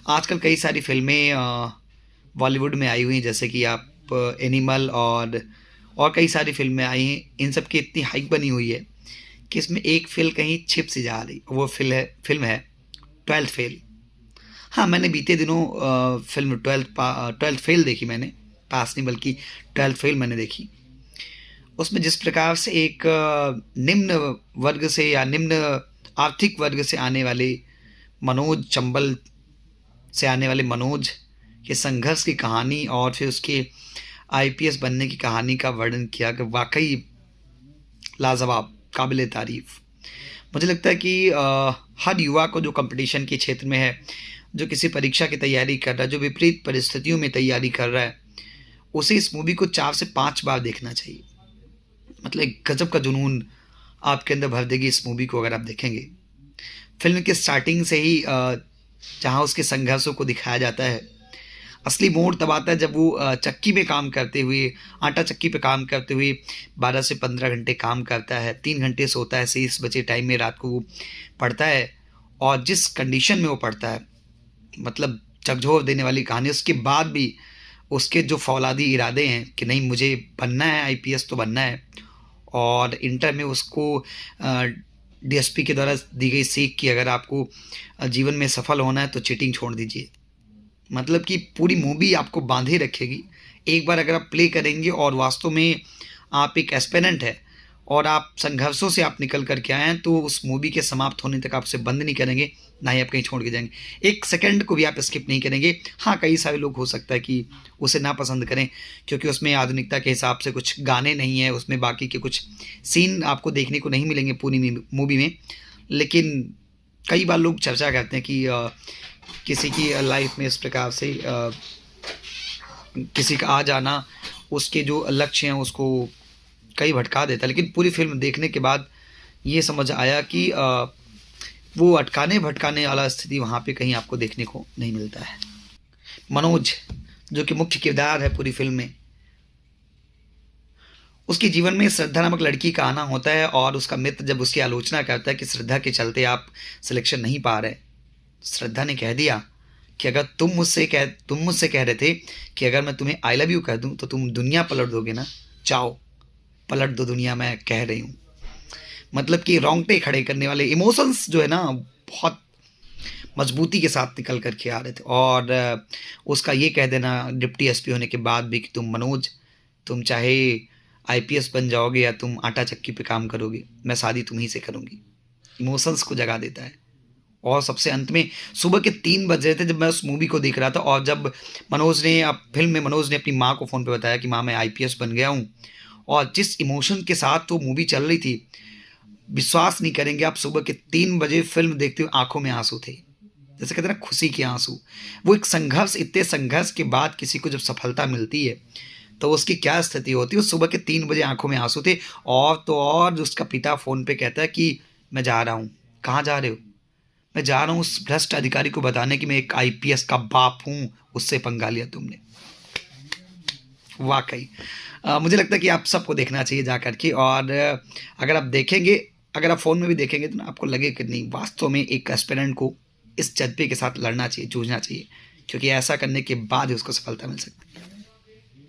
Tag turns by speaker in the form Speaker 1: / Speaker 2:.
Speaker 1: आजकल कई सारी फ़िल्में बॉलीवुड में आई हुई हैं, जैसे कि आप एनिमल और कई सारी फ़िल्में आई हैं। इन सब की इतनी हाइप बनी हुई है कि इसमें एक फ़िल्म कहीं छिप सी जा रही, वो फ़िल्म है ट्वेल्थ फ़ेल। हाँ, मैंने बीते दिनों फ़िल्म ट्वेल्थ फ़ेल देखी मैंने, पास नहीं बल्कि ट्वेल्थ फ़ेल मैंने देखी। उसमें जिस प्रकार से एक निम्न वर्ग से या निम्न आर्थिक वर्ग से आने वाले मनोज चंबल से आने वाले मनोज के संघर्ष की कहानी और फिर उसके आईपीएस बनने की कहानी का वर्णन किया कि वाकई लाजवाब, काबिल तारीफ़। मुझे लगता है कि हर युवा को जो कंपटीशन के क्षेत्र में है, जो किसी परीक्षा की तैयारी कर रहा है, जो विपरीत परिस्थितियों में तैयारी कर रहा है, उसे इस मूवी को 4 से 5 बार देखना चाहिए। मतलब एक गजब का जुनून आपके अंदर भर देगी इस मूवी को अगर आप देखेंगे। फ़िल्म के स्टार्टिंग से ही जहाँ उसके संघर्षों को दिखाया जाता है, असली मोड़ तब आता है जब वो चक्की में काम करते हुए, आटा चक्की पे काम करते हुए 12 से 15 घंटे काम करता है, 3 घंटे सोता है, शेष बचे टाइम में रात को वो पढ़ता है और जिस कंडीशन में वो पढ़ता है, मतलब झकझोर देने वाली कहानी। उसके बाद भी उसके जो फौलादी इरादे हैं कि नहीं मुझे बनना है, आईपीएस तो बनना है, और इंटर में उसको डीएसपी के द्वारा दी गई सीख कि अगर आपको जीवन में सफल होना है तो चीटिंग छोड़ दीजिए। मतलब कि पूरी मूवी आपको बांधे रखेगी। एक बार अगर आप प्ले करेंगे और वास्तव में आप एक एस्पिरेंट है और आप संघर्षों से आप निकल कर के आए हैं, तो उस मूवी के समाप्त होने तक आप उसे बंद नहीं करेंगे, ना ही आप कहीं छोड़ के जाएँगे। एक सेकंड को भी आप स्किप नहीं करेंगे। हाँ, कई सारे लोग हो सकता है कि उसे ना पसंद करें क्योंकि उसमें आधुनिकता के हिसाब से कुछ गाने नहीं हैं, उसमें बाकी के कुछ सीन आपको देखने को नहीं मिलेंगे पूरी मूवी में। लेकिन कई बार लोग चर्चा करते हैं कि किसी की लाइफ में इस प्रकार से किसी का आ जाना उसके जो लक्ष्य हैं उसको कई भटका देता है। लेकिन पूरी फ़िल्म देखने के बाद ये समझ आया कि वो अटकाने भटकाने वाला स्थिति वहाँ पे कहीं आपको देखने को नहीं मिलता है। मनोज जो कि मुख्य किरदार है पूरी फ़िल्म में, उसके जीवन में श्रद्धा नामक लड़की का आना होता है और उसका मित्र जब उसकी आलोचना करता है कि श्रद्धा के चलते आप सिलेक्शन नहीं पा रहे, श्रद्धा ने कह दिया कि अगर तुम मुझसे कह रहे थे कि अगर मैं तुम्हें आई लव यू कह दूं तो तुम दुनिया पलट दोगे ना, चाओ पलट दो दुनिया, मैं कह रही हूँ। मतलब कि रोंगटे खड़े करने वाले इमोशंस जो है ना, बहुत मजबूती के साथ निकल कर के आ रहे थे। और उसका ये कह देना डिप्टी एसपी होने के बाद भी कि तुम मनोज, तुम चाहे आईपीएस बन जाओगे या तुम आटा चक्की पे काम करोगे, मैं शादी तुम्ही से करूँगी, इमोशंस को जगा देता है। और सबसे अंत में सुबह के 3 बज रहे थे जब मैं उस मूवी को देख रहा था, और जब फ़िल्म में मनोज ने अपनी माँ को फ़ोन पे बताया कि माँ मैं आईपीएस बन गया हूँ, और जिस इमोशन के साथ वो मूवी चल रही थी, विश्वास नहीं करेंगे आप, सुबह के 3 बजे फ़िल्म देखते हुए आँखों में आँसू थे। जैसे कहते हैं ना खुशी के आँसू। वो एक संघर्ष, इतने संघर्ष के बाद किसी को जब सफलता मिलती है, तो उसकी क्या स्थिति होती है। उस सुबह के 3 बजे आँखों में आँसू थे। और तो और उसका पिता फ़ोन पे कहता है कि मैं जा रहा हूँ। कहाँ जा रहे हो? मैं जा रहा हूँ उस भ्रष्ट अधिकारी को बताने कि मैं एक आईपीएस का बाप हूँ, उससे पंगा लिया तुमने। वाक़ई मुझे लगता है कि आप सबको देखना चाहिए जा कर के। और अगर आप देखेंगे, अगर आप फ़ोन में भी देखेंगे तो ना आपको लगे कि नहीं वास्तव में एक एस्पिरेंट को इस जज़्बे के साथ लड़ना चाहिए, जूझना चाहिए, क्योंकि ऐसा करने के बाद ही उसको सफलता मिल सकती है।